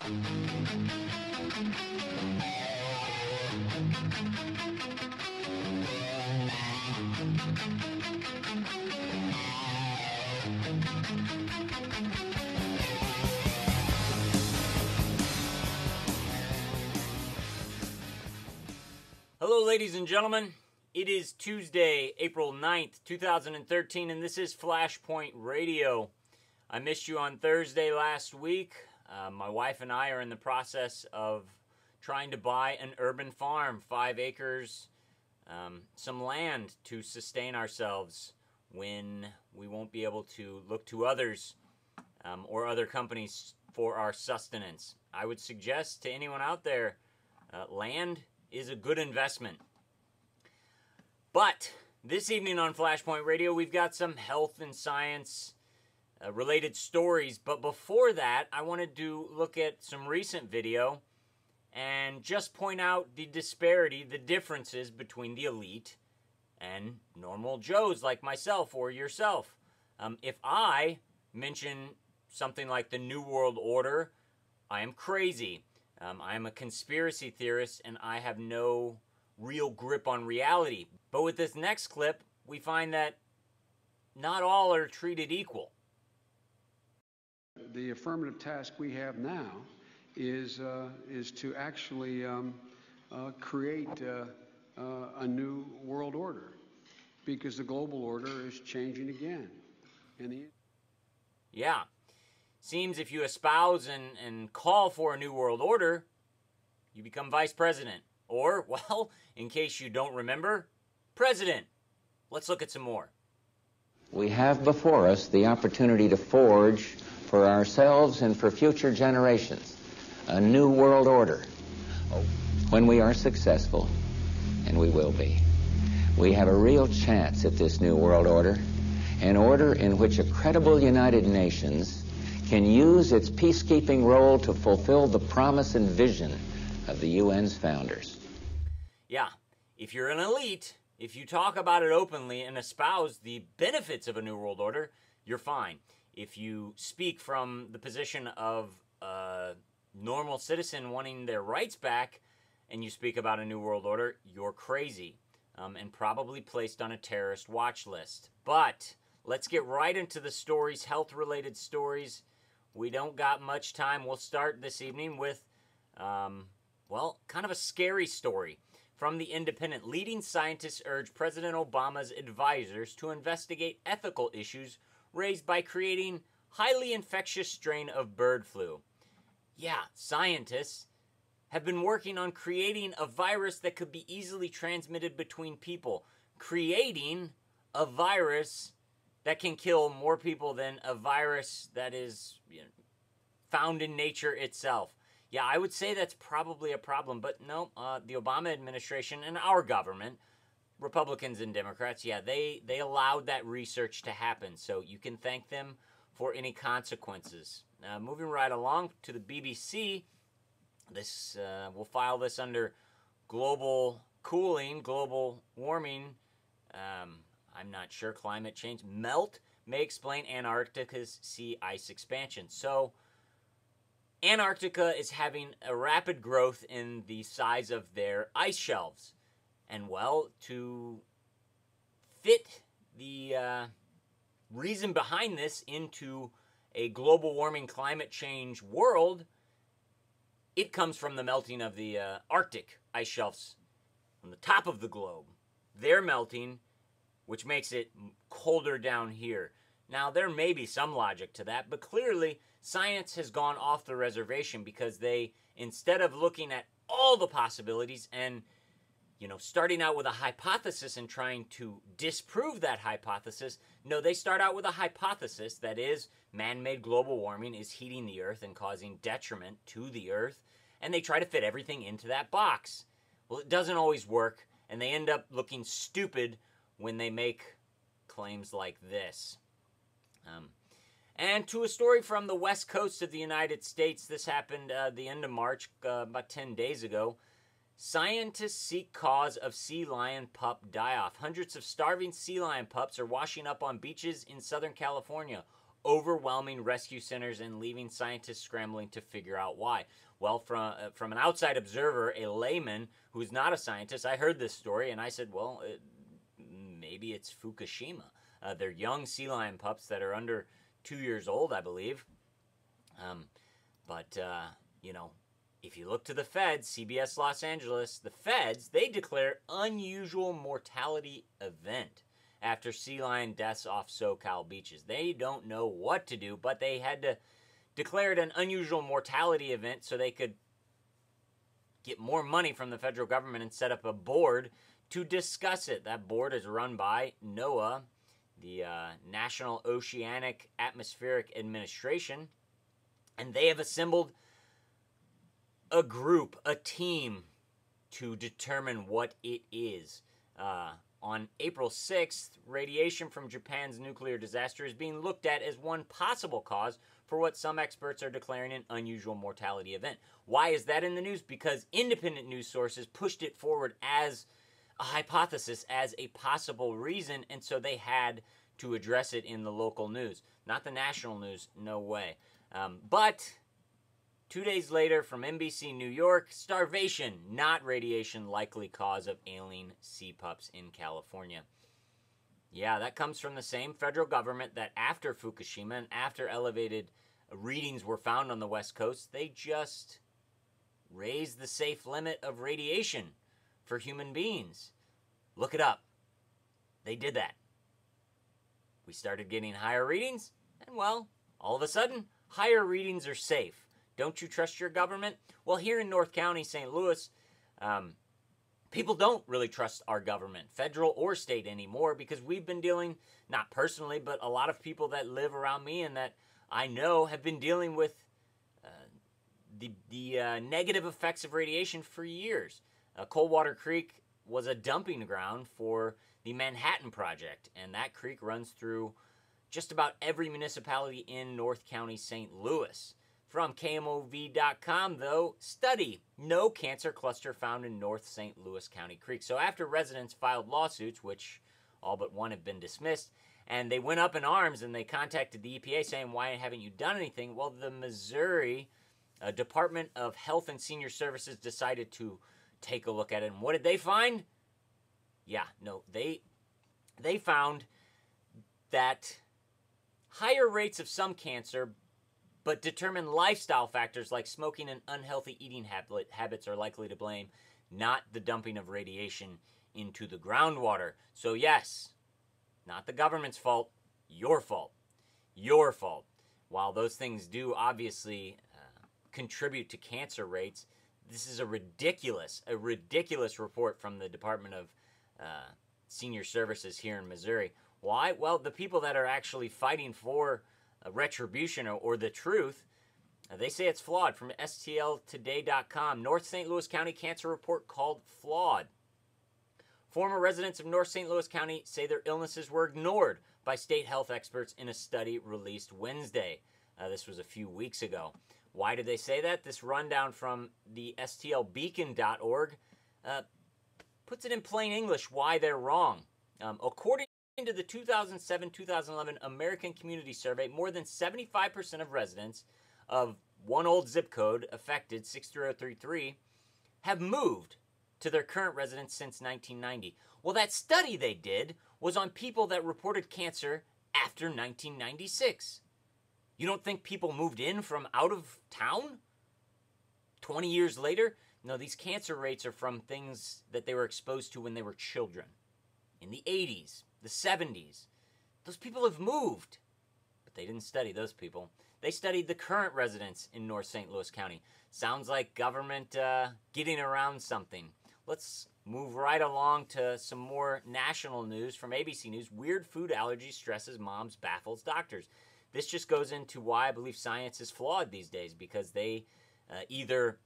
Hello, ladies and gentlemen. It is Tuesday, April 9th, 2013, and this is Flashpoint Radio. I missed you on Thursday last week. My wife and I are in the process of trying to buy an urban farm, 5 acres, some land to sustain ourselves when we won't be able to look to others or other companies for our sustenance. I would suggest to anyone out there, land is a good investment. But this evening on Flashpoint Radio, we've got some health and science related stories. But before that, I wanted to look at some recent video and just point out the disparity, the differences between the elite and normal Joes like myself or yourself. If I mention something like the New World Order, I am crazy. I am a conspiracy theorist, and I have no real grip on reality. But with this next clip, we find that not all are treated equal. The affirmative task we have now is to actually create a new world order, because the global order is changing again. Yeah. Seems if you espouse and call for a new world order, you become vice president. Or, well, in case you don't remember, president. Let's look at some more. We have before us the opportunity to forge for ourselves and for future generations a new world order. When we are successful, and we will be, we have a real chance at this new world order, an order in which a credible United Nations can use its peacekeeping role to fulfill the promise and vision of the UN's founders. Yeah, if you're an elite, if you talk about it openly and espouse the benefits of a new world order, you're fine. If you speak from the position of a normal citizen wanting their rights back and you speak about a new world order, you're crazy and probably placed on a terrorist watch list. But let's get right into the stories, health-related stories. We don't got much time. We'll start this evening with, well, kind of a scary story. From The Independent, leading scientists urge President Obama's advisors to investigate ethical issues raised by creating highly infectious strain of bird flu. Yeah, scientists have been working on creating a virus that could be easily transmitted between people. Creating a virus that can kill more people than a virus that is found in nature itself. Yeah, I would say that's probably a problem, but no, the Obama administration and our government, Republicans and Democrats, yeah, they allowed that research to happen, so you can thank them for any consequences. Moving right along to the BBC, this we'll file this under global cooling, global warming, I'm not sure, climate change. Melt may explain Antarctica's sea ice expansion. So Antarctica is having a rapid growth in the size of their ice shelves. And, well, to fit the reason behind this into a global warming climate change world, it comes from the melting of the Arctic ice shelves on the top of the globe. They're melting, which makes it colder down here. Now, there may be some logic to that, but clearly science has gone off the reservation because they, instead of looking at all the possibilities and, starting out with a hypothesis and trying to disprove that hypothesis, no, they start out with a hypothesis that is man-made global warming is heating the earth and causing detriment to the earth, and they try to fit everything into that box. Well, it doesn't always work, and they end up looking stupid when they make claims like this. And to a story from the west coast of the United States, this happened the end of March, about 10 days ago. Scientists seek cause of sea lion pup die-off. Hundreds of starving sea lion pups are washing up on beaches in Southern California. overwhelming rescue centers and leaving scientists scrambling to figure out why. Well, from an outside observer, a layman who's not a scientist, I heard this story and I said, well, maybe it's Fukushima. They're young sea lion pups that are under 2 years old, I believe. But if you look to the feds, CBS Los Angeles, the feds, they declare unusual mortality event after sea lion deaths off SoCal beaches. They don't know what to do, but they had to declare it an unusual mortality event so they could get more money from the federal government and set up a board to discuss it. That board is run by NOAA, the National Oceanic Atmospheric Administration, and they have assembled a group, a team, to determine what it is. On April 6th, radiation from Japan's nuclear disaster is being looked at as one possible cause for what some experts are declaring an unusual mortality event. Why is that in the news? Because independent news sources pushed it forward as a hypothesis, as a possible reason, and so they had to address it in the local news. Not the national news, no way. But 2 days later, from NBC New York, starvation, not radiation, likely cause of ailing sea pups in California. Yeah, that comes from the same federal government that after Fukushima and after elevated readings were found on the West Coast, they just raised the safe limit of radiation for human beings. Look it up. They did that. We started getting higher readings, and well, all of a sudden, higher readings are safe. Don't you trust your government? Well, here in North County, St. Louis, people don't really trust our government, federal or state anymore, because we've been dealing, not personally, but a lot of people that live around me and that I know have been dealing with the negative effects of radiation for years. Coldwater Creek was a dumping ground for the Manhattan Project, and that creek runs through just about every municipality in North County, St. Louis. From KMOV.com, though, study, no cancer cluster found in North St. Louis County Creek. So after residents filed lawsuits, which all but one have been dismissed, and they went up in arms and they contacted the EPA saying, why haven't you done anything? Well, the Missouri Department of Health and Senior Services decided to take a look at it. And what did they find? Yeah, no, they found that higher rates of some cancer, but determined lifestyle factors like smoking and unhealthy eating habits are likely to blame, not the dumping of radiation into the groundwater. So yes, not the government's fault, your fault. Your fault. While those things do obviously contribute to cancer rates, this is a ridiculous report from the Department of Senior Services here in Missouri. Why? Well, the people that are actually fighting for retribution or the truth, they say it's flawed. From STLtoday.com, North St. Louis County Cancer Report called flawed. Former residents of North St. Louis County say their illnesses were ignored by state health experts in a study released Wednesday. This was a few weeks ago. Why did they say that? This rundown from the STLbeacon.org puts it in plain English why they're wrong. According to the 2007-2011 American Community Survey, more than 75% of residents of one old zip code affected, 63033, have moved to their current residence since 1990. Well, that study they did was on people that reported cancer after 1996. You don't think people moved in from out of town 20 years later? No, these cancer rates are from things that they were exposed to when they were children. In the 80s, the 70s. Those people have moved. But they didn't study those people. They studied the current residents in North St. Louis County. Sounds like government getting around something. Let's move right along to some more national news from ABC News. Weird food allergy stresses moms, baffles doctors. This just goes into why I believe science is flawed these days, because they either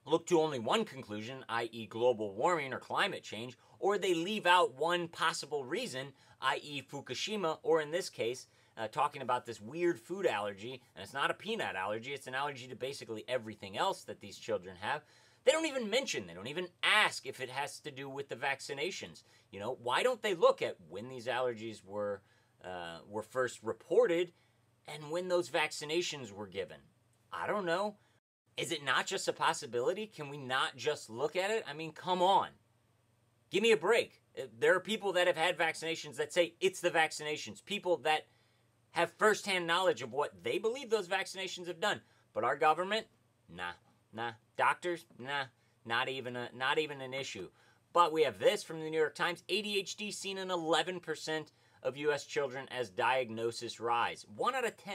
look to only one conclusion, i.e. global warming or climate change, or they leave out one possible reason, i.e. Fukushima, or in this case, talking about this weird food allergy, and it's not a peanut allergy, it's an allergy to basically everything else that these children have. They don't even mention, they don't even ask if it has to do with the vaccinations. You know, why don't they look at when these allergies were first reported and when those vaccinations were given? I don't know. Is it not just a possibility? Can we not just look at it? I mean, come on. Give me a break. There are people that have had vaccinations that say it's the vaccinations. People that have firsthand knowledge of what they believe those vaccinations have done. But our government, nah. Doctors, nah. Not even an issue. But we have this from the New York Times. ADHD seen in 11% of U.S. children as diagnosis rise. 1 out of 10.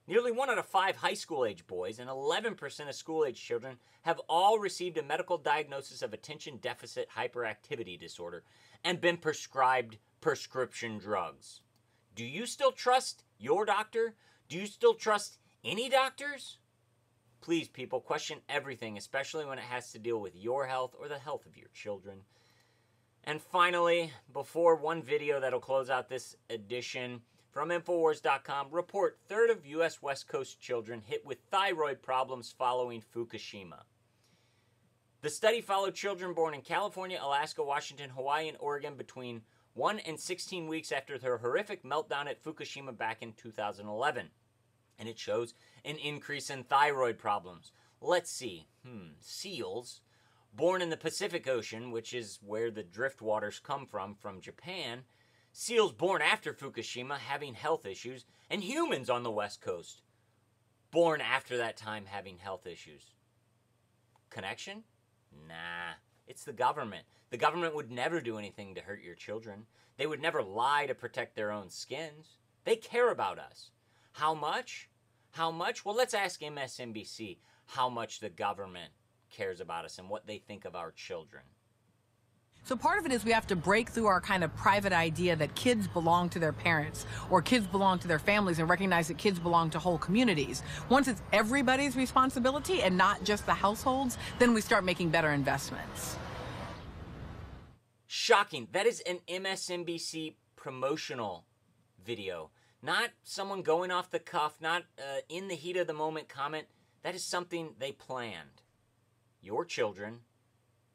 Nearly 1 out of 5 high school-age boys and 11% of school-age children have all received a medical diagnosis of attention deficit hyperactivity disorder and been prescribed prescription drugs. Do you still trust your doctor? Do you still trust any doctors? Please, people, question everything, especially when it has to deal with your health or the health of your children. And finally, before one video that'll close out this edition, from Infowars.com, report third of U.S. West Coast children hit with thyroid problems following Fukushima. The study followed children born in California, Alaska, Washington, Hawaii, and Oregon between 1 and 16 weeks after their horrific meltdown at Fukushima back in 2011. And it shows an increase in thyroid problems. Let's see. Seals, born in the Pacific Ocean, which is where the drift waters come from Japan. Seals born after Fukushima having health issues. And humans on the West Coast, born after that time having health issues. Connection? Nah. It's the government. The government would never do anything to hurt your children. They would never lie to protect their own skins. They care about us. How much? How much? Well, let's ask MSNBC how much the government cares about us and what they think of our children. So part of it is we have to break through our kind of private idea that kids belong to their parents or kids belong to their families and recognize that kids belong to whole communities. Once it's everybody's responsibility and not just the households, then we start making better investments. Shocking. That is an MSNBC promotional video. Not someone going off the cuff, not in the heat of the moment comment. That is something they planned. Your children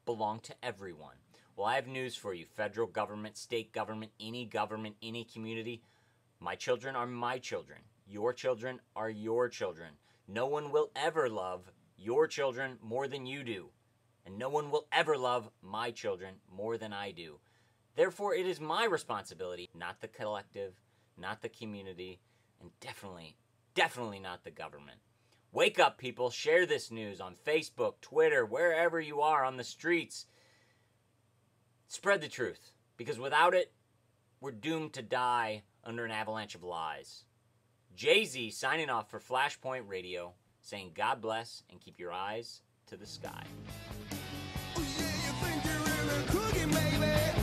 belong to everyone. Well, I have news for you. Federal government, state government, any community. My children are my children. Your children are your children. No one will ever love your children more than you do. And no one will ever love my children more than I do. Therefore, it is my responsibility, not the collective, not the community, and definitely not the government. Wake up, people. Share this news on Facebook, Twitter, wherever you are, on the streets. Spread the truth, because without it, we're doomed to die under an avalanche of lies. Jay-Z signing off for Flashpoint Radio, saying God bless and keep your eyes to the sky. Oh yeah, you think you're really cooking, baby?